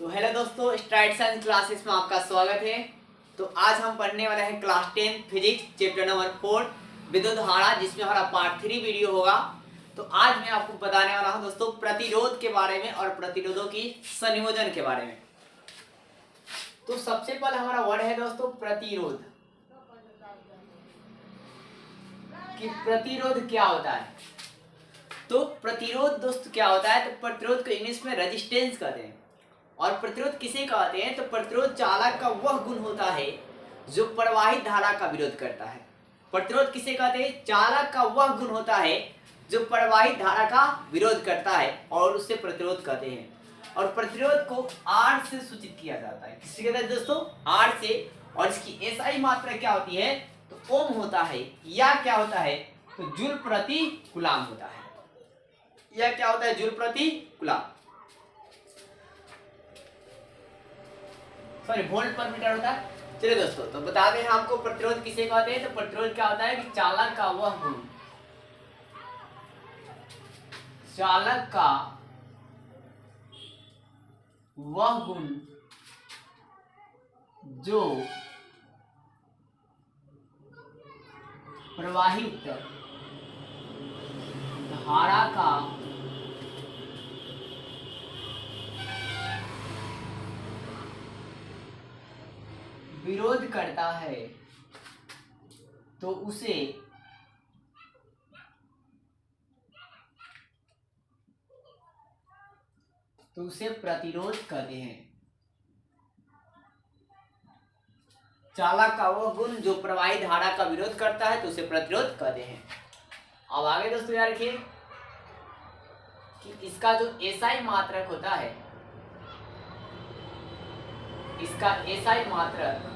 तो हेलो दोस्तों, STRIDE science classes में आपका स्वागत है। तो आज हम पढ़ने वाले हैं क्लास 10 फिजिक्स चैप्टर नंबर 4 विद्युत धारा, जिसमें हमारा पार्ट 3 वीडियो होगा। तो आज मैं आपको बताने वाला हूं दोस्तों प्रतिरोध के बारे में और प्रतिरोधों की संयोजन के बारे में। तो सबसे पहले हमारा वर्ड है दोस्तों प्रतिरोध। कि प्रतिरोध क्या होता है? तो प्रतिरोध दोस्तों क्या होता है? तो प्रतिरोध को इंग्लिश में रेजिस्टेंस कहते हैं। और प्रतिरोध किसे कहते हैं? तो प्रतिरोध चालक का वह गुण होता है जो प्रवाहित धारा का विरोध करता है। प्रतिरोध किसे कहते हैं? चालक का वह गुण होता है जो प्रवाहित धारा का विरोध करता है और उससे प्रतिरोध कहते हैं। और प्रतिरोध को आर से सूचित किया जाता है। किससे कहते हैं दोस्तों? आर से। और इसकी एसआई मात्रा क्या होती है? तो ओम होता है। या क्या होता है? तो जूल प्रति कूलम होता है। यह क्या होता है? जूल प्रति कूलम, सॉरी वोल्ट पर मीटर होता है। चलिए दोस्तों, तो बता दें आपको प्रतिरोध किसे कहते हैं। तो प्रतिरोध क्या होता है कि चालक का वह गुण, चालक का वह गुण जो प्रवाहित धारा का विरोध करता है तो उसे प्रतिरोध कहते हैं। चालक का वह गुण जो प्रवाहित धारा का विरोध करता है तो उसे प्रतिरोध कहते हैं। अब आगे दोस्तों याद रखिए कि इसका जो एसआई मात्रक होता है, इसका एसआई मात्रक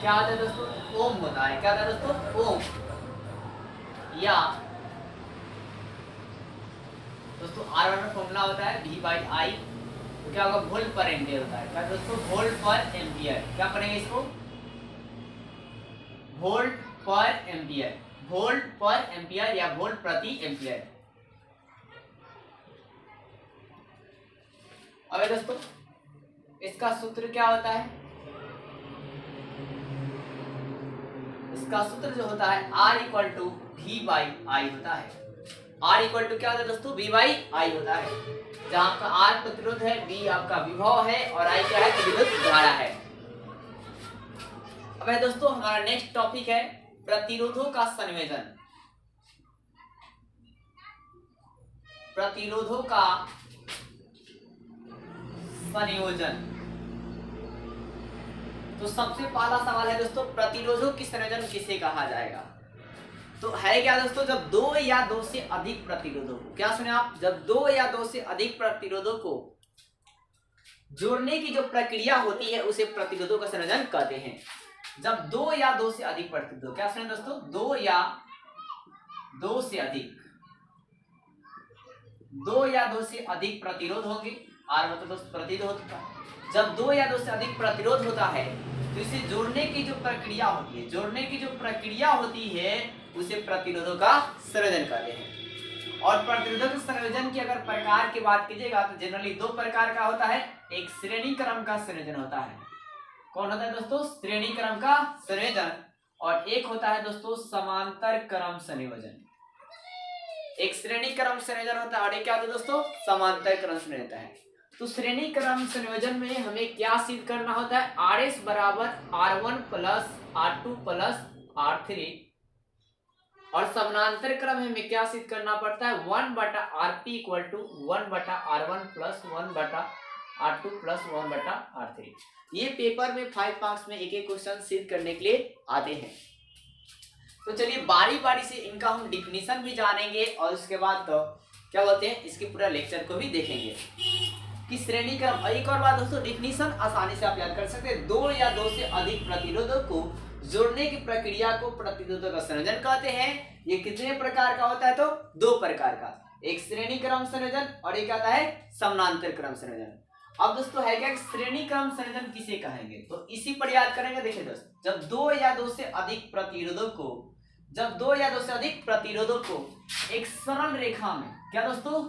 क्या होता है दोस्तों? ओम होता है। क्या होता है दोस्तों? ओम। या दोस्तों R1 का फॉर्मूला होता है V/I। तो क्या होगा? वोल्ट पर एम्पियर होता है। क्या दोस्तों? वोल्ट पर एम्पियर। क्या पढ़ेंगे इसको? वोल्ट पर एम्पियर, वोल्ट पर एम्पियर या वोल्ट प्रति एम्पियर। अब दोस्तों इसका सूत्र क्या होता है? इसका सूत्र जो होता है R = V/I होता है। R = क्या होता है दोस्तों? V/I होता है। जहां आपका R प्रतिरोध है, V आपका विभव है और I क्या है? तो विद्युत धारा है। अब है दोस्तों हमारा नेक्स्ट टॉपिक है प्रतिरोधों का संयोजन। प्रतिरोधों का संयोजन। तो सबसे पहला सवाल है दोस्तों, प्रतिरोधों की संयोजन किसे कहा जाएगा? तो है क्या दोस्तों? जब दो या दो से अधिक प्रतिरोधों को, क्या सुने आप? जब दो या दो से अधिक प्रतिरोधों को जोड़ने की जो प्रक्रिया होती है उसे प्रतिरोधों का संयोजन कहते हैं। जब दो या दो से अधिक प्रतिरोध, क्या सुने दोस्तों? दो या दो से अधिक प्रतिरोध होंगे। आर मतलब दोस्तों प्रतिरोध का। जब दो या दो से अधिक प्रतिरोध होता है तो इसे जोड़ने की जो प्रक्रिया होती है, उसे प्रतिरोधों का संयोजन कहते हैं। और प्रतिरोधों के संयोजन की अगर प्रकार की बात कीजिएगा तो जनरली दो प्रकार का होता है। एक श्रेणी क्रम का संयोजन होता है। कौन होता है दोस्तों? श्रेणी क्रम का संयोजन। और एक होता है दोस्तों समांतर क्रम संयोजन। एक श्रेणी क्रम संयोजन होता है और एक क्या होता है दोस्तों? समांतर क्रम संयोजन होता है। तो श्रेणी क्रम संयोजन में हमें क्या सिद्ध करना होता है? RS = R1 + R2 + R3। और समानांतर क्रम में हमें क्या सिद्ध करना पड़ता है? 1/RP = 1/R1 + 1/R2 + 1/R3। ये पेपर में 5 मार्क्स में एक एक क्वेश्चन सिद्ध करने के लिए आते हैं। तो चलिए बारी बारी से इनका हम डिफिनीशन भी जानेंगे और उसके बाद तो क्या बोलते हैं, इसके पूरा लेक्चर को भी देखेंगे कि श्रेणी क्रम। एक और बात दोस्तों, डिफिनीशन आसानी से आप याद कर सकते हैं। दो या दो से अधिक प्रतिरोधों को जोड़ने की प्रक्रिया को प्रतिरोधों का संयोजन कहते हैं। ये कितने प्रकार का होता है? तो दो प्रकार का। एक श्रेणी क्रम संयोजन और एक आता है समानांतर क्रम संयोजन। अब दोस्तों है क्या? श्रेणी क्रम संयोजन किसे कहेंगे? तो इसी पर याद करेंगे। देखिए दोस्तों, जब दो या दो से अधिक प्रतिरोधों को एक सरल रेखा में, क्या दोस्तों?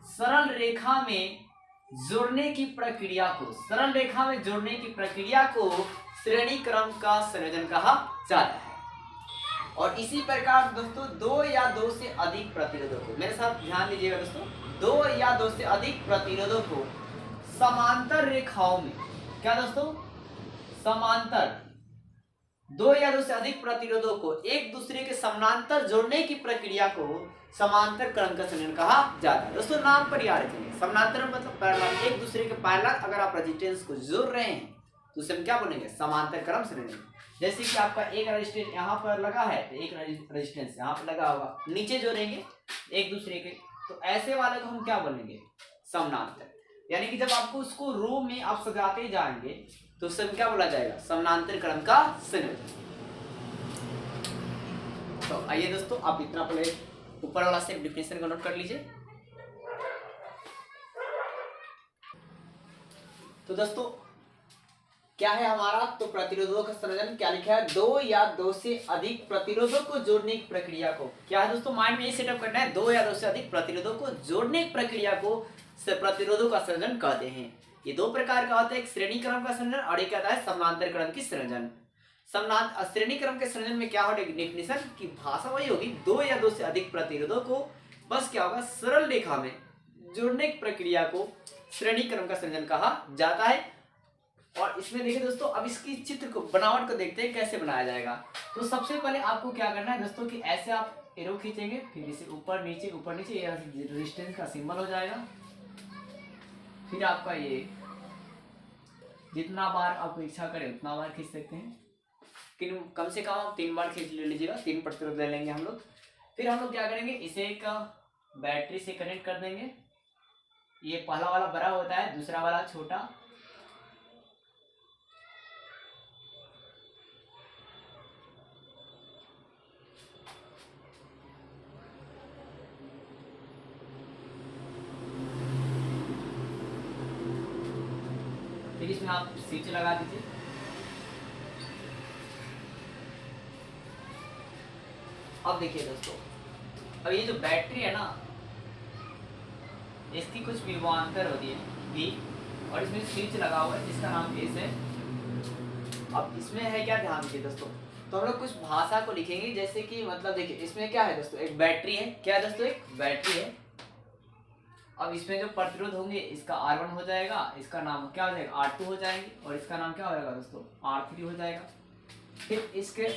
सरल रेखा में जोड़ने की प्रक्रिया को, सरल रेखा में जोड़ने की प्रक्रिया को श्रेणी क्रम का संयोजन कहा जाता है। और इसी प्रकार दोस्तों दो या दो से अधिक प्रतिरोधों को, मेरे साथ ध्यान दीजिएगा दोस्तों, दो या दो से अधिक प्रतिरोधों को समांतर रेखाओं में, क्या दोस्तों, समांतर, दो या दो से अधिक प्रतिरोधों को एक दूसरे के समानांतर जोड़ने की प्रक्रिया को समांतर क्रम का संयोजन कहा जाता है। दोस्तों नाम पर याद रखेंगे, समानांतर मतलब पैरेलल, एक दूसरे के पैरेलल अगर आप रेजिस्टेंस को जोड़ रहे हैं तो उसे हम क्या बोलेंगे, समांतर क्रम संयोजन। जैसे कि आपका एक रेजिस्टेंस यहाँ पर लगा है तो एक रेजिस्टेंस यहाँ पर लगा होगा, नीचे जोड़ेंगे एक दूसरे के, तो ऐसे वाले को हम क्या बोलेंगे, समानांतर। यानी कि जब आपको उसको रो में आप सजाते जाएंगे तो उसे क्या बोला जाएगा, समानांतर क्रम का संयोजन। तो आइए दोस्तों आप इतना पहले ऊपर वाला से डिफिनेशन को नोट कर लीजिए। तो दोस्तों क्या है हमारा, तो प्रतिरोधों का संयोजन क्या लिखा है, दो या दो से अधिक प्रतिरोधों को जोड़ने की प्रक्रिया को, क्या है दोस्तों, माइंड में ये सेटअप करना है, दो या दो से अधिक प्रतिरोधों को जोड़ने की प्रक्रिया को प्रतिरोधों का संयोजन कहते हैं। ये दो प्रकार का होता है, एक श्रेणी क्रम का संयोजन और एक कहता है समांतर क्रम की संयोजन। श्रेणी क्रम के संयोजन में क्या होगा, डेफिनेशन की भाषा वही होगी, दो या दो से अधिक प्रतिरोधों को बस क्या होगा, सरल रेखा में जोड़ने की प्रक्रिया को श्रेणी क्रम का संयोजन कहा जाता है। और इसमें देखिए दोस्तों, अब इसकी चित्र को, बनावट को देखते हैं कैसे बनाया जाएगा। तो सबसे पहले आपको क्या करना है दोस्तों कि ऐसे आप एरो खींचेंगे, फिर इसे ऊपर नीचे ये रेजिस्टेंस का सिंबल हो जाएगा। फिर आपका ये जितना बार आपको इच्छा करे उतना बार खींच सकते हैं, कम से कम आप 3 बार खींच ले लीजिएगा, 3 प्रतिरोध ले लेंगे हम लोग। फिर हम लोग क्या करेंगे, इसे एक बैटरी से कनेक्ट कर देंगे। ये पहला वाला बड़ा होता है, दूसरा वाला छोटा। फिर इसमें आप स्विच लगा दीजिए। अब देखिए दोस्तों, अब ये जो बैटरी है ना, इसकी कुछ विभवांतर होती है V, और इसमें स्विच लगा हुआ है जिसका नाम S है। अब इसमें है क्या, ध्यान दीजिए दोस्तों, तो हम लोग कुछ भाषा को लिखेंगे, जैसे कि मतलब देखिए इसमें क्या है दोस्तों, एक बैटरी है, क्या है दोस्तों, एक बैटरी है। अब इसमें जो प्रतिरोध होंगे इसका R1 हो जाएगा, इसका नाम क्या हो जाएगा, R2 हो जाएंगे, और इसका नाम क्या हो जाएगा दोस्तों, R3 हो जाएगा। फिर इसके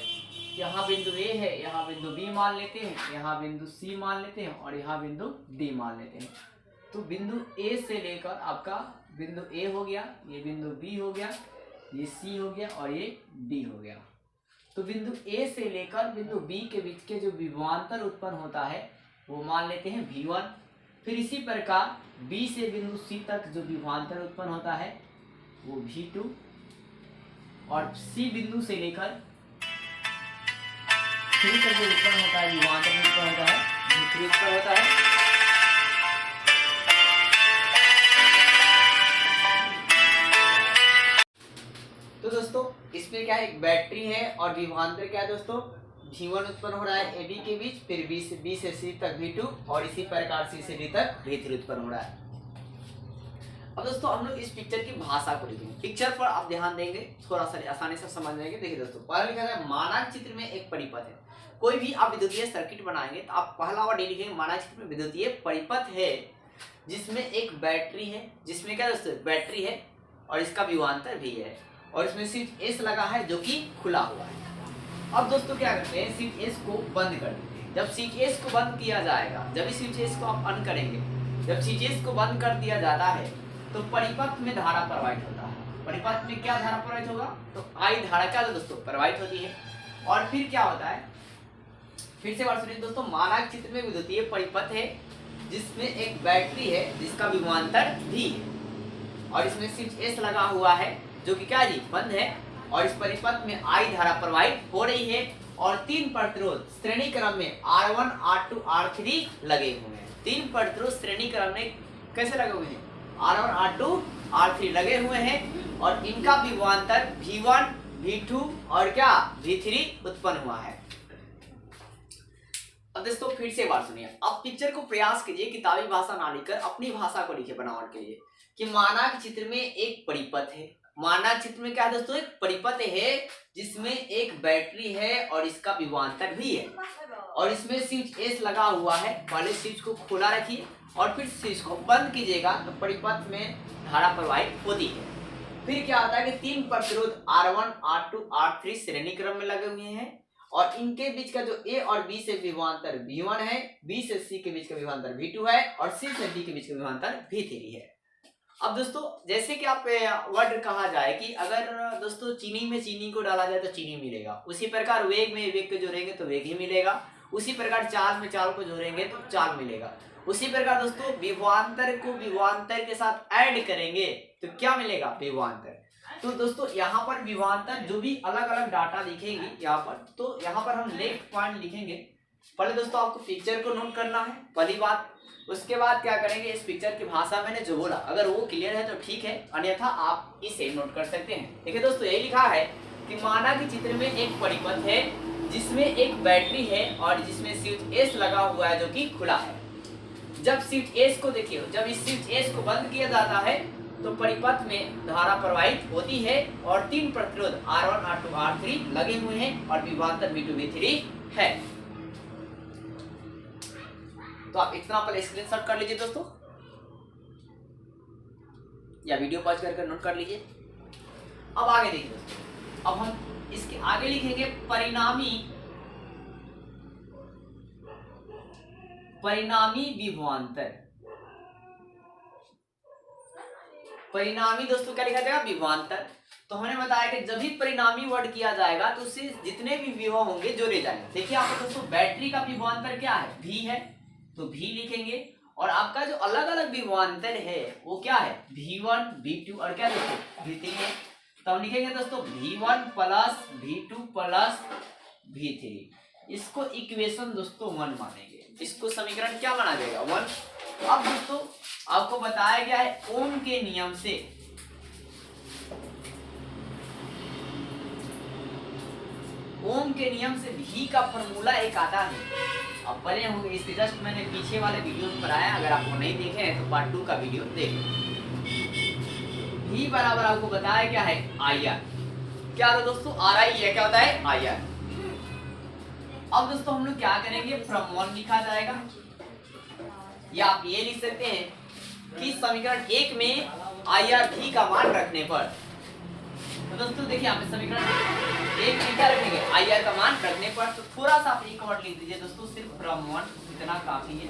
यहाँ बिंदु A है, यहाँ बिंदु B मान लेते हैं, यहाँ बिंदु C मान लेते हैं, और यहाँ बिंदु D मान लेते हैं। तो बिंदु A से लेकर आपका बिंदु A हो गया, ये बिंदु B हो गया, ये C हो गया, और ये D हो गया। तो बिंदु A से लेकर बिंदु B के बीच के जो विभवांतर उत्पन्न होता है वो मान लेते हैं V1। फिर इसी प्रकार B से बिंदु C तक जो विभवांतर उत्पन्न होता है वो V2, और C बिंदु से लेकर C तक जो उत्पन्न होता है, विभवांतर उत्पन्न होता है, V3 उत्पन्न होता है। तो दोस्तों इसमें क्या है, एक बैटरी है और विभवांतर क्या है दोस्तों, V1 उत्पन्न हो रहा है AB के बीच, फिर B से C तक V2, और इसी प्रकार C से D तक V3 उत्पन्न हो रहा है। अब दोस्तों हम लोग इस पिक्चर की भाषा को लिखेंगे, पिक्चर पर आप ध्यान देंगे, थोड़ा सा आसानी से समझ जाएंगे। देखिए दोस्तों, पहला लिखा है मानक चित्र में एक परिपथ है। कोई भी आप विद्युतीय सर्किट बनाएंगे तो आप पहला वर्ड लिखेंगे, मानक चित्र में विद्युतीय परिपथ है जिसमें एक बैटरी है, जिसमें क्या दोस्तों, बैटरी है और इसका विभवांतर भी है, और इसमें स्विच S लगा है जो कि खुला हुआ है। अब दोस्तों क्या करते हैं, स्विच S को बंद कर देते हैं। जब स्विच S को बंद किया जाएगा, जब इस स्विच S को आप ऑन करेंगे, जब स्विच S को बंद कर दिया जाता है तो परिपथ में धारा प्रवाहित होता है। परिपथ में क्या धारा प्रवाहित होगा, तो I धारा क्या दोस्तों प्रवाहित होती है। और फिर क्या होता है, फिर से बात सुनिए दोस्तों, मानक चित्र में विद्युतीय परिपथ है जिसमें एक बैटरी है जिसका विभवांतर भी है, और इसमें स्विच S लगा हुआ है जो कि क्या जी, बंद है, और इस परिपथ में I धारा प्रवाहित हो रही है, और 3 प्रतिरोध श्रेणी क्रम में R1, R2, R3 लगे हुए हैं। 3 प्रतिरोध श्रेणी क्रम में कैसे लगे हुए हैं, R1, R2, R3 लगे हुए हैं, और इनका विभवांतर V1, V2 और क्या V3 उत्पन्न हुआ है। अब दोस्तों फिर से बात सुनिए, अब पिक्चर को प्रयास कीजिए किताबी भाषा ना लिखकर अपनी भाषा को लिखे बनावट के लिए कि मानक चित्र में एक परिपथ है। मानक चित्र में क्या है दोस्तों, एक परिपथ है जिसमें एक बैटरी है और इसका विभवांतर भी है और इसमें स्विच एस लगा हुआ है। पहले स्विच को खोला रखिए और फिर स्विच को बंद कीजिएगा तो परिपथ में धारा प्रवाहित होती है। फिर क्या होता है कि 3 प्रतिरोध R1, R2, R3 श्रेणी क्रम में लगे हुए हैं और इनके बीच का जो A और B से विभवांतर V1 है, B से C के बीच का विभवांतर V2 है और C से D के बीच का विभवांतर V3 है। अब दोस्तों जैसे कि आप वर्ड कहा जाए कि अगर दोस्तों चीनी में चीनी को डाला जाए तो चीनी मिलेगा, उसी प्रकार वेग में वेग को जोड़ेंगे तो वेग ही मिलेगा, उसी प्रकार चाल में चाल को जोड़ेंगे तो चाल मिलेगा, उसी प्रकार दोस्तों विभवांतर को विभवांतर के साथ ऐड करेंगे तो क्या मिलेगा, विभवांतर। तो दोस्तों यहाँ पर विभवांतर जो भी अलग अलग डाटा दिखेगी यहाँ पर, तो यहाँ पर हम लेफ्ट पॉइंट लिखेंगे। पहले दोस्तों आपको पिक्चर को नोट करना है पहली बात, उसके बाद क्या करेंगे, इस पिक्चर की भाषा मैंने जो बोला अगर वो क्लियर है तो ठीक है, अन्यथा आप इसे नोट कर सकते हैं। देखिए दोस्तों यही लिखा है कि माना कि चित्र में एक परिपथ है जिसमें एक बैटरी है और जिसमें स्विच एस लगा हुआ है जो कि खुला है। जब स्विच एस को देखिए, जब इस स्विच एस को बंद किया जाता है तो परिपथ में धारा प्रवाहित होती है और 3 प्रतिरोध R1, R2, R3 लगे हुए हैं और विभवांतर V2, V3 है। तो आप इतना पहले स्क्रीनशॉट कर लीजिए दोस्तों या वीडियो पॉज करके नोट कर लीजिए। अब आगे देखिए दोस्तों, अब हम इसके आगे लिखेंगे परिणामी विभवांतर। परिणामी दोस्तों क्या लिखा जाएगा, विभवांतर। तो हमने बताया कि जब भी परिणामी वर्ड किया जाएगा तो उससे जितने भी विभव होंगे जोड़े जाएंगे। देखिए आपको दोस्तों बैटरी का विभवांतर क्या है, V है, तो V लिखेंगे और आपका जो अलग अलग विभवांतर है वो क्या है, V1, V2 और क्या दोस्तों V3 है। तो हम लिखेंगे दोस्तों V1 plus V2 plus V3। इसको इक्वेशन दोस्तों 1 मानेंगे, इसको समीकरण क्या माना जाएगा, 1। अब दोस्तों आपको बताया गया है ओम के नियम से, ओम के नियम से V का फॉर्मूला एक आता है, अब बने होंगे इसके जस्ट मैंने पीछे वाले वीडियो में पढ़ाया, अगर आपको नहीं देखे हैं तो पार्ट 2 का वीडियो देखें। V बराबर आपको बताया क्या है, IR। क्या था दोस्तों, RI है, क्या होता है IR। अब दोस्तों हम लोग क्या करेंगे, फ्रॉम 1 लिखा जाएगा या आप ये लिख सकते हैं कि समीकरण 1 में IR V का मान रखने पर, तो दोस्तों देखिए यहाँ पे समीकरण 1 में क्या रखेंगे, IR का मान रखने पर। तो थोड़ा सा आप एक वर्ड लिख दीजिए दोस्तों, सिर्फ फ्रॉम 1 इतना काफी है।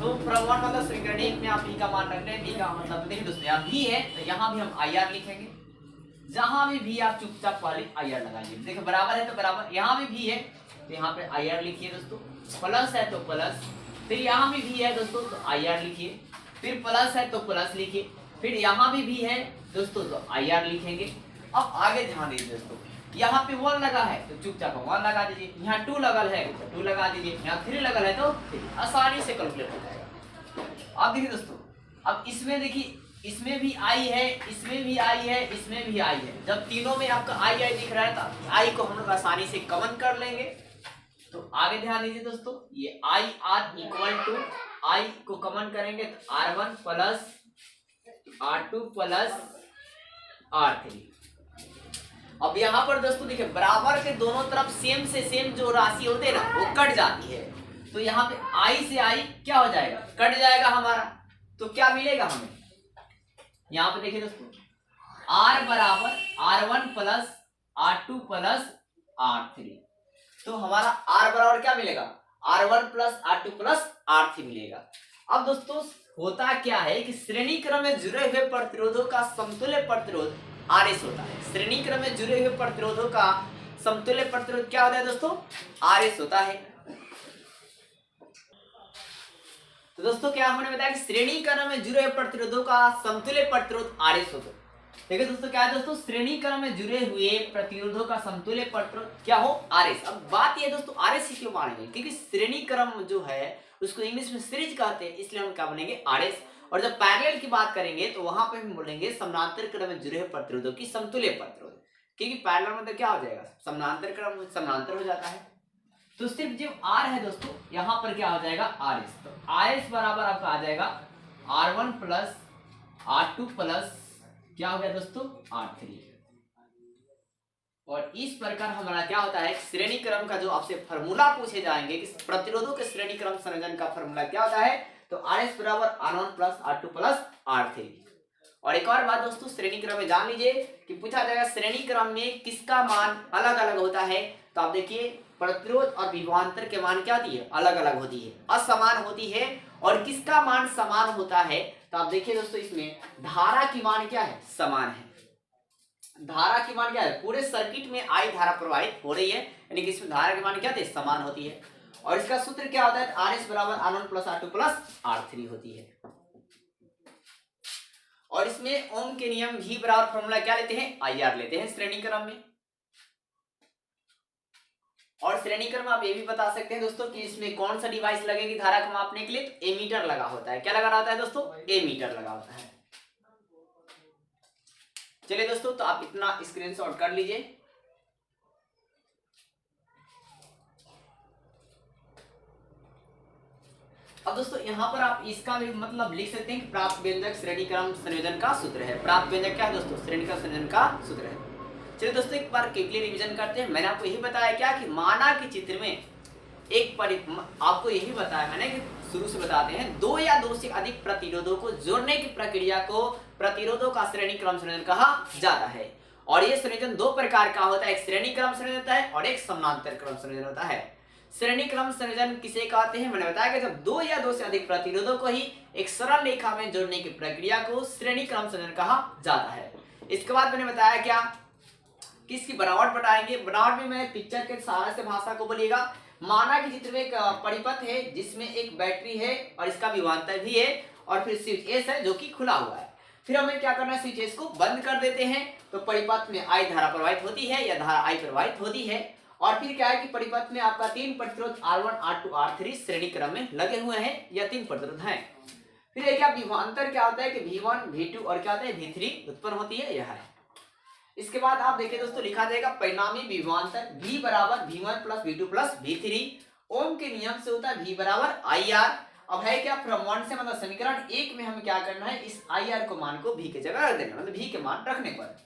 तो फ्रॉम 1 मतलब समीकरण 1 में आप V का मान रख रहे हैं, V का मतलब देखिए दोस्तों यहाँ V है तो यहाँ भी हम IR लिखेंगे, जहां भी V आप चुपचाप पहले IR लगाइए। देखिए बराबर है तो बराबर, यहाँ भी V है तो यहाँ पे IR लिखिए दोस्तों, प्लस है तो प्लस, फिर यहाँ भी V है दोस्तों तो IR लिखिए, फिर प्लस है तो प्लस लिखिए, फिर यहाँ भी V है दोस्तों तो IR लिखेंगे। अब आगे ध्यान दीजिए दोस्तों, यहाँ पे 1 लगा है तो चुपचाप 1 लगा दीजिए, यहाँ 2 लगल है तो 2 लगा दीजिए, यहाँ 3 लगल है तो 3, आसानी से कैलकुलेट हो जाएगा। अब देखिए दोस्तों, अब इसमें देखिए इसमें भी I है, इसमें भी I है, इसमें भी I है। जब तीनों में आपका I दिख रहा है तो I को हम लोग आसानी से कमन कर लेंगे। तो आगे ध्यान दीजिए दोस्तों, ये IR इक्वल टू I को कमन करेंगे तो R1 plus R2 plus R3। अब यहाँ पर दोस्तों देखिए बराबर के दोनों तरफ सेम से सेम जो राशि होते हैं ना वो कट जाती है, तो यहाँ पे I से I क्या हो जाएगा, कट जाएगा हमारा। तो क्या मिलेगा हमें, यहाँ पे देखिए दोस्तों R बराबर R1 plus R2 plus R3, तो हमारा R बराबर क्या मिलेगा, R1 plus R2 plus R3 मिलेगा। अब दोस्तों होता क्या है कि श्रेणी क्रम में जुड़े हुए प्रतिरोधों का समतुल्य प्रतिरोध RS होता है। श्रेणी क्रम में जुड़े हुए प्रतिरोधों का समतुल्य प्रतिरोध क्या होता है दोस्तों, RS होता है। तो दोस्तों क्या हमने बताया कि श्रेणी क्रम में जुड़े हुए प्रतिरोधों का समतुल्य प्रतिरोध RS होता है। देखिए दोस्तों क्या है दोस्तों, श्रेणी क्रम में जुड़े हुए प्रतिरोधों का समतुल्य प्रतिरोध क्या हो, RS। अब बात ये दोस्तों RS ही क्यों मानेंगे, क्योंकि श्रेणी क्रम जो है उसको इंग्लिश में सीरीज कहते हैं, इसलिए हम क्या बोलेंगे RS। और जब पैरेलल की बात करेंगे तो वहां पे हम बोलेंगे समानांतर क्रम में जुड़े हुए प्रतिरोधों की समतुल्य प्रतिरोध, क्योंकि पैरेलल मतलब क्या हो जाएगा, समानांतर क्रम समानांतर हो जाता है। तो सिर्फ जो R है दोस्तों यहाँ पर क्या हो जाएगा RS, तो RS बराबर आपका आ जाएगा R1 प्लस R2 प्लस क्या हो गया दोस्तों R3। और इस प्रकार हमारा क्या होता है श्रेणी क्रम का जो आपसे फॉर्मूला पूछे जाएंगे कि प्रतिरोधों के श्रेणी क्रम संयोजन का फॉर्मूला क्या होता है, तो RS बराबर R1 plus R2 plus R3। और एक और बात दोस्तों श्रेणी क्रम में जान लीजिए कि पूछा जाएगा श्रेणी क्रम में किसका मान अलग अलग होता है, तो आप देखिए प्रतिरोध और विभवांतर के मान क्या होती है अलग अलग होती है, असमान होती है। और किसका मान समान होता है, तो आप देखिए दोस्तों इसमें धारा की मान क्या है समान है। धारा की मान क्या है, पूरे सर्किट में आई धारा प्रवाहित हो रही है, यानी कि इसमें धारा की मान क्या थे समान होती है। और इसका सूत्र क्या होता है RS बराबर R1 plus R2 plus R3 होती है। और इसमें ओम के नियम भी बराबर फॉर्मूला क्या लेते हैं IR लेते हैं श्रेणी क्रम में। और श्रेणी क्रम आप ये भी बता सकते हैं दोस्तों कि इसमें कौन सा डिवाइस लगेगी धारा को मापने के लिए, तो एमीटर लगा होता है। क्या लगा होता है दोस्तों, एमीटर लगा होता है। चलिए दोस्तों तो आप इतना स्क्रीनशॉट कर लीजिए। अब दोस्तों यहाँ पर आप इसका भी मतलब लिख सकते हैं कि प्राप्त व्यंजक श्रेणी क्रम संयोजन का सूत्र है। प्राप्त व्यंजक क्या है दोस्तों, श्रेणी क्रम संयोजन का सूत्र है। चलिए दोस्तों एक बार क्विकली रिवीजन करते हैं। मैंने आपको यही बताया क्या कि माना कि चित्र में एक आपको यही बताया मैंने कि शुरू से बताते हैं दो या दो से अधिक प्रतिरोधों को जोड़ने की प्रक्रिया को प्रतिरोधों का श्रेणी क्रम संयोजन कहा जाता है। और ये संयोजन दो प्रकार का होता है, एक श्रेणी क्रम संयोजन होता है और एक समांतर क्रम संयोजन होता है। श्रेणी क्रम संयोजन किसे कहते हैं, मैंने बताया कि जब दो या दो से अधिक प्रतिरोधों को ही एक सरल रेखा में जोड़ने की प्रक्रिया को श्रेणी क्रम संयोजन कहा जाता है। इसके बाद मैंने बताया क्या कि इसकी बनावट बताएंगे। बनावट में मैं पिक्चर के सहारे से भाषा को बोलिएगा। माना कि चित्र में एक परिपथ है जिसमें एक बैटरी है और इसका विभवांतर भी है और फिर स्विच एस है जो कि खुला हुआ है। फिर हमें क्या करना है, स्विच एस को बंद कर देते हैं तो परिपथ में आई धारा प्रवाहित होती है या धारा आई प्रवाहित होती है। और फिर क्या है कि परिपथ में आपका तीन प्रतिरोध R1 R2 R3 श्रेणी क्रम में लगे हुए हैं या तीन प्रतिरोध हैं। फिर एक विभवांतर क्या होता है कि V1 V2 और क्या होता है V3 उत्पन्न होती है, यह है। इसके बाद आप देखिए दोस्तों लिखा जाएगा परिणामी विभवांतर V बराबर V1 plus V2 plus V3। ओम के नियम से होता है V बराबर IR। अब है क्या फ्रॉम वन से मतलब समीकरण एक में हमें क्या करना है, इस IR को मान को V के जगह रख देना, मतलब V के मान रखने पर।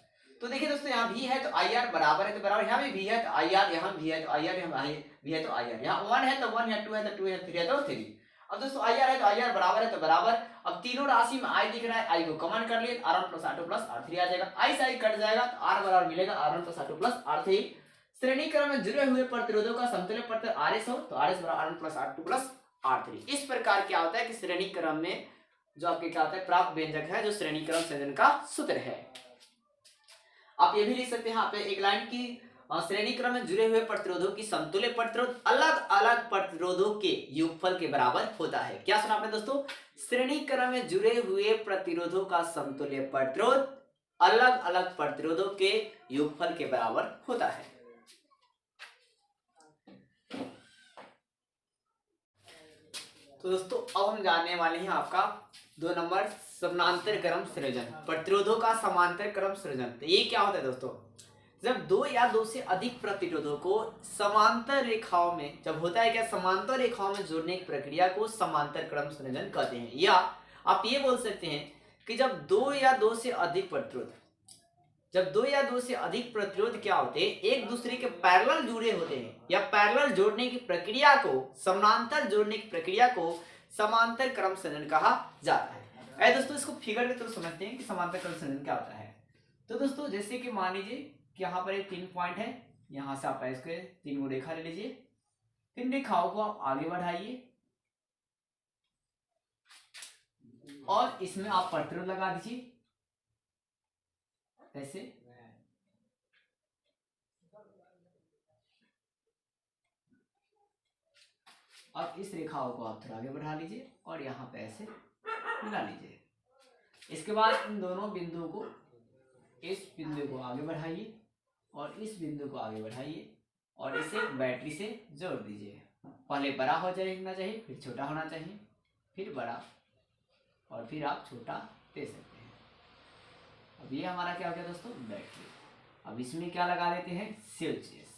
तो देखिए दोस्तों यहाँ V है तो IR बराबर है तो बराबर, यहाँ भी V है तो IR, यहाँ V है तो IR, यहाँ V है तो IR, यहाँ 1 है तो 1, यहाँ 2 है तो 2, यहाँ 3 है तो 3। अब दोस्तों IR है तो IR बराबर है तो बराबर। अब तीनों राशि में I दिख रहा है, I को कॉमन कर लिए R1 plus R2 plus R3 आ जाएगा। I से I कट जाएगा तो R बराबर मिलेगा R1 plus R2 plus R3। श्रेणी क्रम में जुड़े हुए प्रतिरोधों का समतुल्य प्रतिरोध RS हो तो RS बराबर R1 plus R2 plus R3। इस प्रकार क्या होता है कि श्रेणी क्रम में जो आपके क्या होता है प्राप्त व्यंजक है जो श्रेणी क्रम संयोजन का सूत्र है। आप ये भी लिख सकते हैं यहाँ पे एक लाइन की श्रेणी क्रम में जुड़े हुए प्रतिरोधों की समतुल्य प्रतिरोध अलग अलग प्रतिरोधों के योगफल के बराबर होता है। क्या सुना आपने दोस्तों, श्रेणी क्रम में जुड़े हुए प्रतिरोधों का समतुल्य प्रतिरोध अलग अलग प्रतिरोधों के योगफल के बराबर होता है। तो दोस्तों अब हम जानने वाले हैं आपका 2 नंबर समांतर क्रम संयोजन, प्रतिरोधों का समांतर क्रम संयोजन। तो ये क्या होता है दोस्तों, जब दो या दो से अधिक प्रतिरोधों को समांतर रेखाओं में जब होता है क्या समांतर रेखाओं में जोड़ने की प्रक्रिया को समांतर क्रम संयोजन कहते हैं। या आप ये बोल सकते हैं कि जब दो या दो से अधिक प्रतिरोध क्या होते हैं एक दूसरे के पैरेलल जुड़े होते हैं या पैरेलल जोड़ने की प्रक्रिया को समांतर जोड़ने की प्रक्रिया को समांतर क्रम संयोजन कहा जाता है। दोस्तों इसको फिगर के थ्रू समझते हैं कि समांतर क्रम संयोजन क्या होता है। तो दोस्तों जैसे कि मान लीजिए कि यहाँ पर एक 3 पॉइंट है, यहाँ से आप इसके 3 को रेखा ले लीजिए, 3 रेखाओं को आप आगे बढ़ाइए और इसमें आप प्रतिरोध लगा दीजिए ऐसे। अब इस रेखाओं को आप थोड़ा आगे बढ़ा लीजिए और यहाँ पे ऐसे मिला लीजिए। इसके बाद इन दोनों बिंदुओं को, इस बिंदु को आगे बढ़ाइए और इस बिंदु को आगे बढ़ाइए और इसे बैटरी से जोड़ दीजिए। पहले बड़ा हो जाना चाहिए, फिर छोटा होना चाहिए, फिर बड़ा और फिर आप छोटा दे सकते हैं। अब ये हमारा क्या हो गया दोस्तों, बैटरी। अब इसमें क्या लगा लेते हैं, स्विच एस,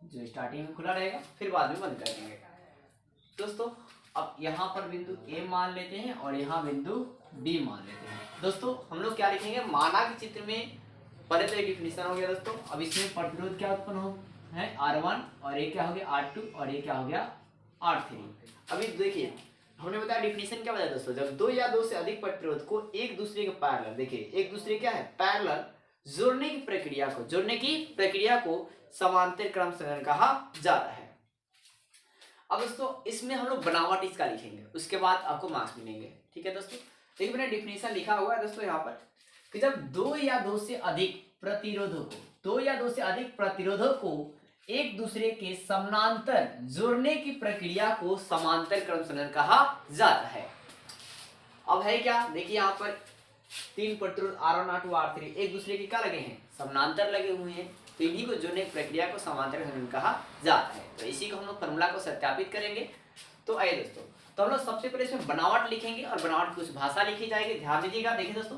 जो स्टार्टिंग में खुला रहेगा, फिर बाद में बंद कर देंगे। दोस्तों अब यहाँ पर बिंदु ए मान लेते हैं और यहाँ बिंदु बी मान लेते हैं। दोस्तों हम लोग क्या लिखेंगे, माना के चित्र में पहले तो एक डिफिनेशन हो गया दोस्तों। अब इसमें प्रतिरोध क्या उत्पन्न हो है R1 और ये क्या हो गया R2 और ये क्या हो गया R3। अभी देखिए हमने बताया डिफिनेशन क्या बताया दोस्तों, जब दो या दो से अधिक प्रतिरोध को एक दूसरे के पैरेलल, देखिए एक दूसरे क्या है पैरेलल, जोड़ने की प्रक्रिया को समांतर क्रम संयोजन कहा जाता है। अब दोस्तों इसमें हम लोग बनावट इसका लिखेंगे, उसके बाद आपको मार्क्स मिलेंगे। ठीक है दोस्तों, देखिए मैंने डिफिनेशन लिखा हुआ है दोस्तों यहाँ पर कि जब दो या दो से अधिक प्रतिरोधों को एक दूसरे के समानांतर जोड़ने की प्रक्रिया को समांतर क्रम संयोजन कहा जाता है। अब है क्या, देखिए यहाँ पर तीन प्रतिरोध R1 R2 R3 एक दूसरे के क्या लगे हैं, समानांतर लगे हुए हैं, तो इन्हीं को जोड़ने की प्रक्रिया को समांतर संयोजन कहा जाता है। तो इसी को हम लोग फॉर्मूला को सत्यापित करेंगे। तो आइए दोस्तों, तो हम लोग सबसे पहले इसमें बनावट लिखेंगे और बनावट की कुछ भाषा लिखी जाएगी। ध्यान दीजिएगा। देखिए दोस्तों,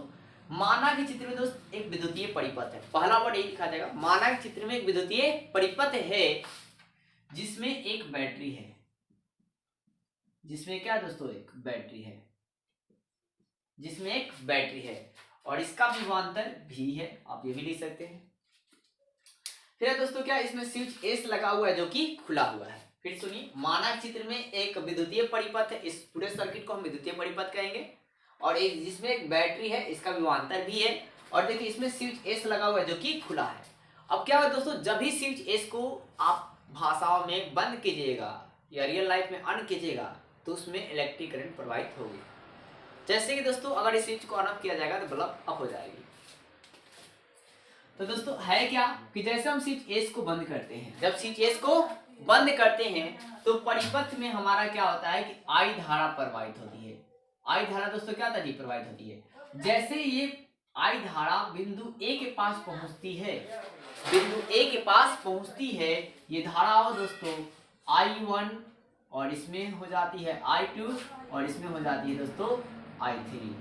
माना के चित्र में दोस्त एक विद्युतीय परिपथ है, पहला वर्ड यही लिखा जाएगा। माना के चित्र में एक विद्युतीय परिपथ है जिसमें एक बैटरी है, जिसमें क्या दोस्तों एक बैटरी है, जिसमें एक बैटरी है और इसका विभवांतर भी है, आप ये भी लिख सकते हैं। फिर दोस्तों क्या इसमें स्विच एस लगा हुआ है जो कि खुला हुआ है। फिर सुनिए, माना चित्र में एक विद्युतीय परिपथ है, इस पूरे सर्किट को हम विद्युतीय परिपथ कहेंगे और एक जिसमें एक बैटरी है, इसका विभवांतर भी है और देखिए इसमें स्विच एस लगा हुआ है जो कि खुला है। अब क्या है दोस्तों, जब भी स्विच एस को आप भाषाओं में बंद कीजिएगा या रियल लाइफ में ऑन कीजिएगा तो उसमें इलेक्ट्रिक करंट प्रवाहित होगी। जैसे कि दोस्तों अगर इस स्विच को ऑन ऑफ किया जाएगा तो बल्ब ऑफ हो जाएगी। तो दोस्तों है क्या कि जैसे हम स्विच एस को बंद करते हैं, जब स्विच एस को बंद करते हैं तो परिपथ में हमारा क्या होता है कि आई धारा प्रवाहित होती है। आई धारा दोस्तों क्या होता है, प्रवाहित होती है। जैसे ये आई धारा बिंदु ए के पास पहुंचती है, बिंदु ए के पास पहुंचती है, ये धारा हो दोस्तों I1 और इसमें हो जाती है I2 और इसमें हो जाती है दोस्तों I3।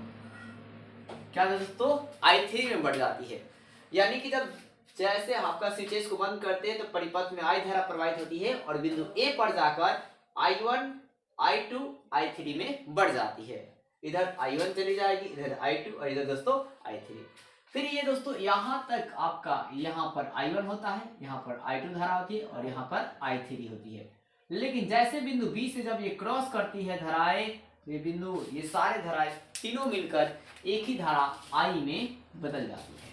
क्या दोस्तों I3 में बढ़ जाती है। यानी कि जब जैसे आपका स्विच एस को बंद करते हैं तो परिपथ में आई धारा प्रवाहित होती है और बिंदु ए पर जाकर I1 I2 I3 में बढ़ जाती है। इधर I1 चली जाएगी, इधर I2 और इधर दोस्तों I3। फिर ये दोस्तों यहाँ तक आपका यहाँ पर I1 होता है, यहाँ पर I2 धारा होती है और यहाँ पर I3 होती है। लेकिन जैसे बिंदु बी से जब ये क्रॉस करती है धाराएं, ये बिंदु ये सारे धाराएं तीनों मिलकर एक ही धारा I में बदल जाती है।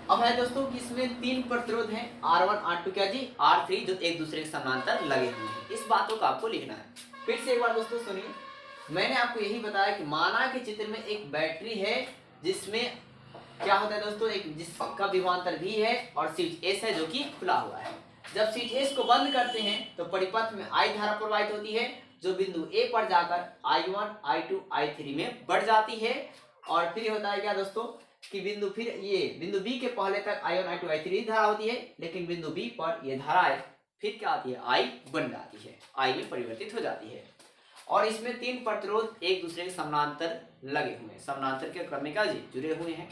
अब है दोस्तों कि इसमें तीन प्रतिरोध हैं R1 R2 क्या जी R3 जो एक दूसरे के समानांतर लगे हुए हैं। इस बातों को आपको लिखना है। फिर से एक बार दोस्तों सुनिए, मैंने आपको यही बताया कि माना के चित्र में एक बैटरी है जिसमें क्या होता है दोस्तों, एक जिसका विभवांतर भी है और स्विच एस है जो कि खुला हुआ है। जब स्विच एस को बंद करते हैं तो परिपथ में आई धारा प्रवाहित होती है जो बिंदु ए पर जाकर I1 I2 I3 में बढ़ जाती है। और फिर होता है क्या दोस्तों कि बिंदु फिर ये बिंदु बी के पहले तक I1 I2 I3 धारा होती है, लेकिन बिंदु बी पर ये धाराएं फिर क्या आती है I बन जाती है, I में परिवर्तित हो जाती है। और इसमें तीन प्रतिरोध एक दूसरे के समानांतर लगे हुए हैं, समानांतर के क्रम में क्या जी जुड़े हुए हैं।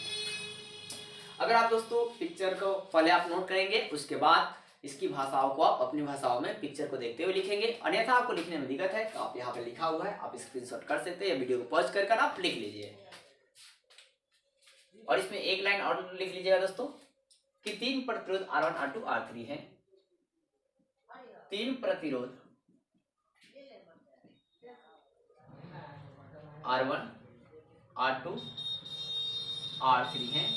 अगर आप दोस्तों पिक्चर को पहले आप नोट करेंगे, उसके बाद इसकी भाषाओं को आप अपनी भाषाओं में पिक्चर को देखते हुए लिखेंगे। अन्यथा आपको लिखने में दिक्कत है तो आप यहाँ पे लिखा हुआ है, आप स्क्रीनशॉट कर सकते हैं या वीडियो को पॉज कर आप लिख लीजिए। और इसमें एक लाइन और लिख लीजिएगा दोस्तों कि तीन प्रतिरोध R1 R2 R3 हैं। तीन प्रतिरोध R1 R2 R3 हैं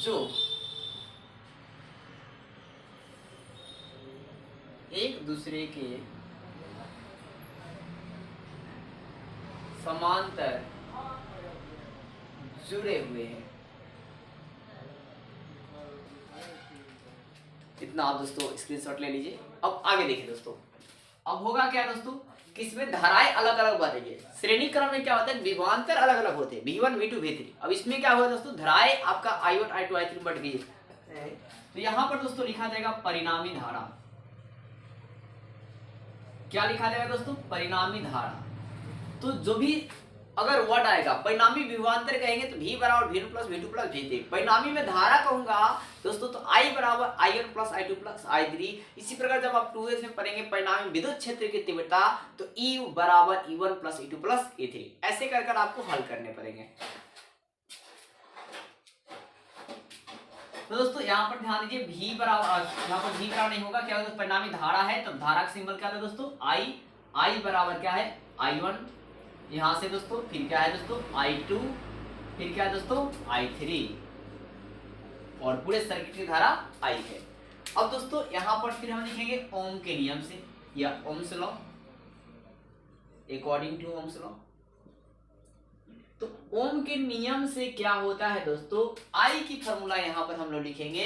जो एक दूसरे के समांतर जुड़े हुए हैं। इतना आप दोस्तों स्क्रीनशॉट ले लीजिए। अब आगे देखिए दोस्तों, अब होगा क्या दोस्तों कि इसमें धाराएं अलग अलग बढ़ेगी। श्रेणी क्रम में क्या होता है, विभवांतर अलग अलग होते हैं, V1 V2 V3। अब इसमें क्या हुआ दोस्तों, धाराएं आपका I1 I2 I3 बढ़ गई है। तो यहां पर दोस्तों लिखा जाएगा परिणामी धारा। क्या लिखा जाएगा दोस्तों, परिणामी धारा। तो जो भी अगर व्हाट आएगा, परिणामी विभवांतर कहेंगे तो V बराबर V1 plus V2 plus V3। परिणामी में धारा कहूंगा दोस्तों तो I बराबर I1 plus I2 plus I3। इसी प्रकार जब आप 2s में पढ़ेंगे परिणामी विद्युत क्षेत्र की तीव्रता तो E बराबर E1 plus E2 plus E3। ऐसे कर कर आपको हल करने पड़ेंगे। तो दोस्तों यहाँ पर ध्यान दीजिए, V बराबर, यहाँ पर V बराबर नहीं होगा, क्या होगा, परिणामी धारा है तो धारा का सिंबल क्या है दोस्तों, I बराबर क्या है I1, यहाँ से दोस्तों फिर क्या है दोस्तों I2, फिर क्या है दोस्तों I3, और पूरे सर्किट की धारा I है। अब दोस्तों यहाँ पर फिर हम लिखेंगे ओम के नियम से या Ohm's law, according to Ohm's law. तो ओम के नियम से क्या होता है दोस्तों, I की फॉर्मूला यहाँ पर हम लोग लिखेंगे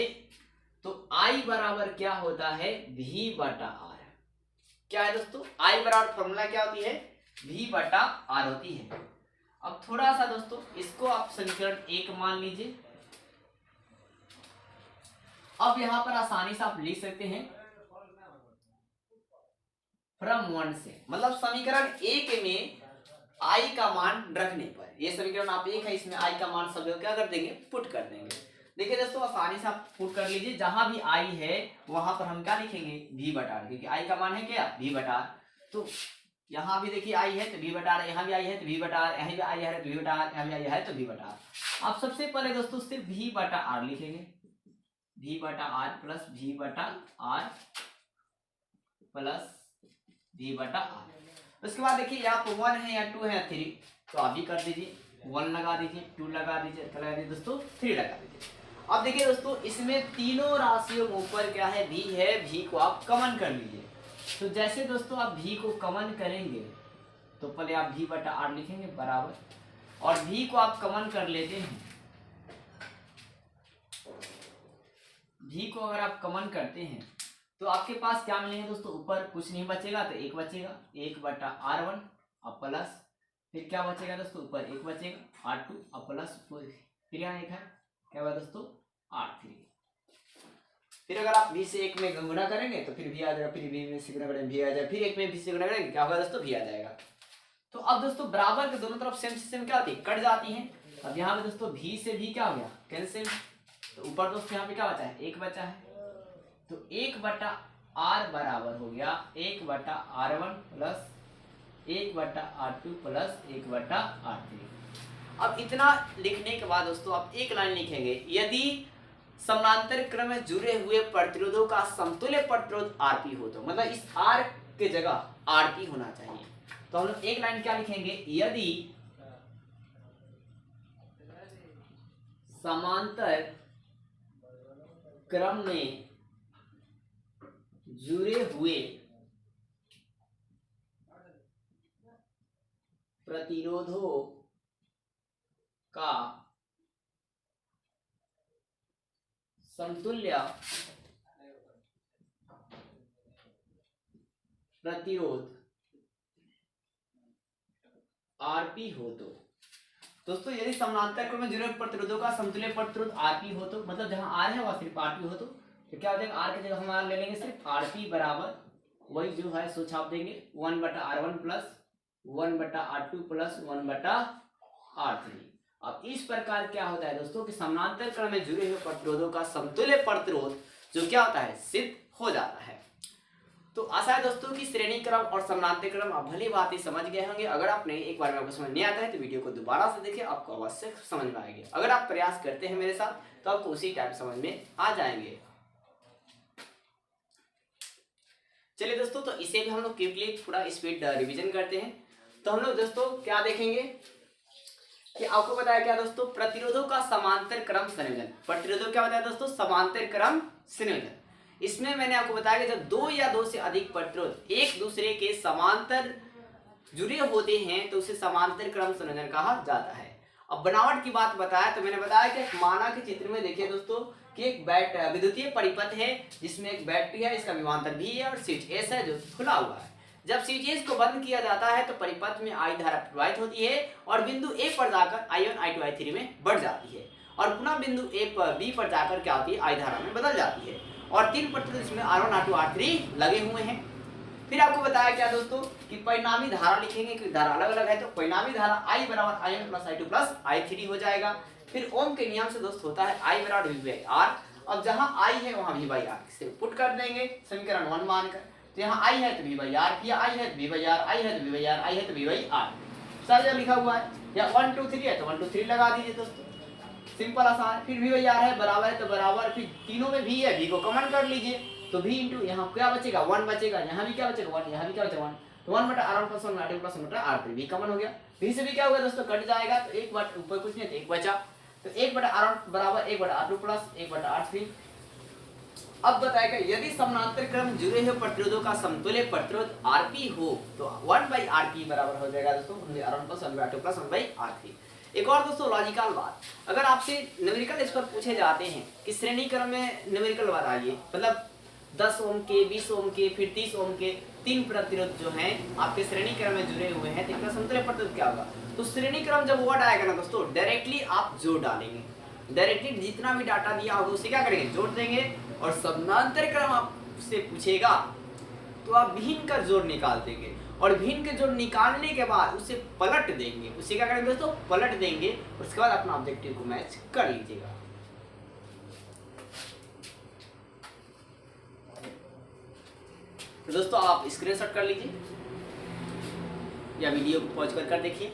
तो I बराबर क्या होता है V बटा R। क्या है दोस्तों, I बराबर फॉर्मूला क्या होती है, V बटा R होती है। अब थोड़ा सा दोस्तों इसको आप समीकरण 1 मान लीजिए। अब यहाँ पर आसानी से आप लिख सकते हैं फ्रॉम 1 से, मतलब समीकरण 1 में I का मान रखने पर, ये समीकरण आप 1 है, इसमें I का मान सब लोग क्या कर देंगे, पुट कर देंगे। देखिए दोस्तों आसानी से आप पुट कर लीजिए, जहां भी I है वहां पर हम क्या लिखेंगे V बटा R, क्योंकि I का मान है क्या V बटा R। तो यहाँ भी देखिए I है तो V बटा R, यहाँ भी I है तो V बटा R, यहाँ भी I है तो V बटा R, यहाँ भी I है तो V बटा R। आप सबसे पहले दोस्तों सिर्फ V बटा R लिखेंगे, V बटा R प्लस V बटा R प्लस V बटा R। उसके बाद देखिए या तो 1 है या 2 है या 3, तो आप भी कर दीजिए, 1 लगा दीजिए, 2 लगा दीजिए, लगा दीजिए दोस्तों 3 लगा दीजिए। अब देखिए दोस्तों इसमें तीनों राशियों के ऊपर क्या है V है, V को आप कॉमन कर लीजिए। तो जैसे दोस्तों आप V को कॉमन करेंगे तो पहले आप V बटा R लिखेंगे बराबर, और V को आप कॉमन कर लेते हैं, V को अगर आप कॉमन करते हैं तो आपके पास क्या मिलेंगे दोस्तों, ऊपर कुछ नहीं बचेगा तो 1 बचेगा, 1 बटा R1 और प्लस फिर क्या बचेगा दोस्तों, ऊपर 1 बचेगा R2 और प्लस फिर यहाँ 1 है, क्या हुआ दोस्तों R3। फिर अगर आप V से 1 में गुणा करेंगे तो फिर V आ जाएगा, फिर V में से गुणा करेंगे V आ जाएगा, फिर 1 में V से गुणा करेंगे क्या होगा दोस्तों V आ जाएगा। तो अब दोस्तों बराबर के दोनों तरफ सेम से सेम क्या होती है, कट जाती है। अब यहाँ पे दोस्तों V से V क्या हो गया कैंसिल, तो ऊपर दोस्तों यहाँ पे क्या बचा है 1 बचा है, तो 1 बटा R बराबर हो गया 1 बटा R1 प्लस 1 बटा R2 प्लस 1 बटा R3। अब इतना लिखने के बाद दोस्तों आप एक लाइन लिखेंगे, यदि समानांतर क्रम में जुड़े हुए प्रतिरोधों का समतुल्य प्रतिरोध Rp हो, तो मतलब इस R के जगह Rp होना चाहिए। तो हम लोग एक लाइन क्या लिखेंगे, यदि समांतर क्रम में जुड़े हुए प्रतिरोधों का समतुल्य प्रतिरोध Rp हो, तो दोस्तों यदि समानांतर क्रम में जुड़े प्रतिरोधों का समतुल्य प्रतिरोध Rp हो, तो मतलब जहां R है वहां सिर्फ Rp हो, तो क्या हो जाएगा, R की जगह हम ले लेंगे सिर्फ Rp बराबर वही जो है सो छाप देंगे 1 बटा R1 प्लस 1 बटा R2 प्लस 1 बटा R3। अब इस प्रकार क्या होता है दोस्तों कि समानांतर क्रम में जुड़े हुए प्रतिरोधों का समतुल्य प्रतिरोध जो क्या होता है सिद्ध हो जाता है। तो आशा है दोस्तों कि श्रेणी क्रम और समानांतर क्रम आप भली बात ही समझ गए होंगे। अगर आपने एक बार में आपको समझ नहीं आता है तो वीडियो को दोबारा से देखिए, आपको अवश्य समझ में आएगी। अगर आप प्रयास करते हैं मेरे साथ तो आपको उसी टाइम समझ में आ जाएंगे। चलिए दोस्तों, तो इसे भी हम लोग क्विकली पूरा स्पीड रिवीजन करते हैं। तो हम लोग दोस्तों क्या देखेंगे कि आपको बताया क्या दोस्तों, प्रतिरोधों का समांतर क्रम संयोजन। प्रतिरोधों क्या बताया दोस्तों, समांतर क्रम संयोजन। इसमें मैंने आपको बताया कि जब 2 या 2 से अधिक प्रतिरोध एक दूसरे के समांतर जुड़े होते हैं तो उसे समांतर क्रम संयोजन कहा जाता है। अब बनावट की बात बताया तो मैंने बताया कि माना के चित्र में देखिए दोस्तों कि एक विद्युतीय परिपथ है जिसमें एक बैटरी है, इसका विभवांतर भी है और स्विच एस है जो खुला हुआ है। जब स्विच एस को बंद किया जाता है तो परिपथ में आई धारा प्रवाहित होती है और बिंदु ए पर जाकर I1 I2 I3 में बढ़ जाती है और पुनः बिंदु ए पर बी पर जाकर क्या होती है आई धारा में बदल जाती है। और 3 प्रतिरोध इसमें R1 R2 R3 लगे हुए हैं। फिर आपको बताया क्या दोस्तों कि परिणामी धारा लिखेंगे, क्योंकि धारा अलग अलग है तो परिणामी धारा I बराबर I1 plus I2 plus I3 हो जाएगा। फिर ओम के नियम से दोस्त होता है I बराबर V बाई R। अब जहां I है वहां V बाई R से पुट कर देंगे समीकरण 1 मानकर। तो यहाँ I है तो V बाई R, या I है तो V बाई R, I है तो V बाई R, I है तो V बाई R, सारा जगह लिखा हुआ है। या 1 2 3 है तो 1 2 3 लगा दीजिए दोस्तों, सिंपल आसान। फिर V बाई R है बराबर है तो बराबर, फिर तीनों में V है, V को कॉमन कर लीजिए तो V इंटू यहाँ क्या बचेगा 1 बचेगा, यहाँ भी क्या बचेगा 1, यहाँ भी क्या बचेगा 1, तो 1 बटा R1 प्लस 1 R2 प्लस 1 बटा R3, V कॉमन हो गया। V से भी क्या होगा दोस्तों कट जाएगा तो एक बार ऊपर कुछ नहीं तो एक बचा, तो 1 बटा R1 बराबर 1 बटा R2 प्लस 1 बटा R3। अब बताएगा यदि समानांतर क्रम जुड़े हुए प्रतिरोधों का समतुल्य प्रतिरोध Rp हो तो 1 बाई Rp बराबर हो जाएगा दोस्तों R1 plus 1 R2 plus 1 by R3। एक और दोस्तों लॉजिकल बात, अगर आपसे न्यूमेरिकल इस पर पूछे जाते हैं कि श्रेणी क्रम में न्यूमेरिकल बात आइए, मतलब 10 ओम के, 20 ओम के, फिर 30 ओम के 3 प्रतिरोध जो हैं आपके श्रेणी क्रम में जुड़े हुए हैं, तो इनका समतुल्य प्रतिरोध क्या होगा। तो श्रेणी क्रम जब वर्ड आएगा ना दोस्तों डायरेक्टली आप जोड़ डालेंगे, डायरेक्टली जितना भी डाटा दिया होगा उसे क्या करेंगे जोड़ देंगे। और समानांतर क्रम आपसे पूछेगा तो आप भिन्न का जोड़ निकाल देंगे, और भिन्न के जोड़ निकालने के बाद उसे पलट देंगे, उसे क्या करेंगे दोस्तों पलट देंगे, और उसके बाद अपना ऑब्जेक्टिव को मैच कर लीजिएगा। तो दोस्तों आप स्क्रीनशॉट कर लीजिए या वीडियो को पॉज कर देखिए।